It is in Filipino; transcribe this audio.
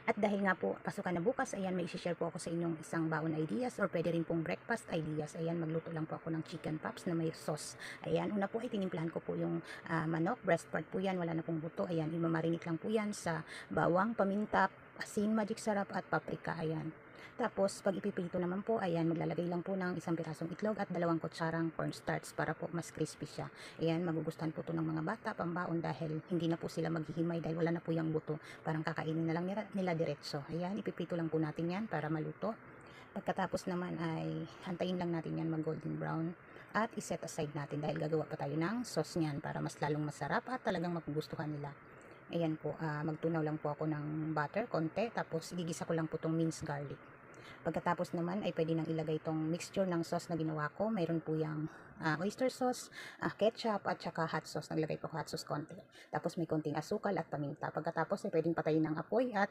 At dahil nga po pasukan na bukas, ayan, may isi-share po ako sa inyong isang baon ideas or pwede rin pong breakfast ideas. Ayan, magluto lang po ako ng chicken pops na may sauce. Ayan, una po ay tinimplahan ko po yung manok, breast part po yan, wala na pong buto. Ayan, imamarinate lang po yan sa bawang, paminta, asin, magic sarap at paprika. Ayan. Tapos, pag ipiprito naman po, ayan, maglalagay lang po ng isang pirasong itlog at 2 kutsarang cornstarch para po mas crispy siya. Ayan, magugustuhan po to ng mga bata, pambaon dahil hindi na po sila maghihimay dahil wala na po yung buto. Parang kakainin na lang nila diretso. Ayan, ipiprito lang po natin yan para maluto. Pagkatapos naman ay hantayin lang natin yan mag golden brown at iset aside natin dahil gagawa pa tayo ng sauce niyan para mas lalong masarap at talagang magugustuhan nila. Ayan po, magtunaw lang po ako ng butter, konti, tapos igigisa ko lang po tong minced garlic. Pagkatapos naman ay pwede nang ilagay itong mixture ng sauce na ginawa ko. Mayroon po yung oyster sauce, ketchup at saka hot sauce. Naglagay po hot sauce konti. Tapos may konting asukal at paminta. Pagkatapos ay pwedeng patayin ng apoy at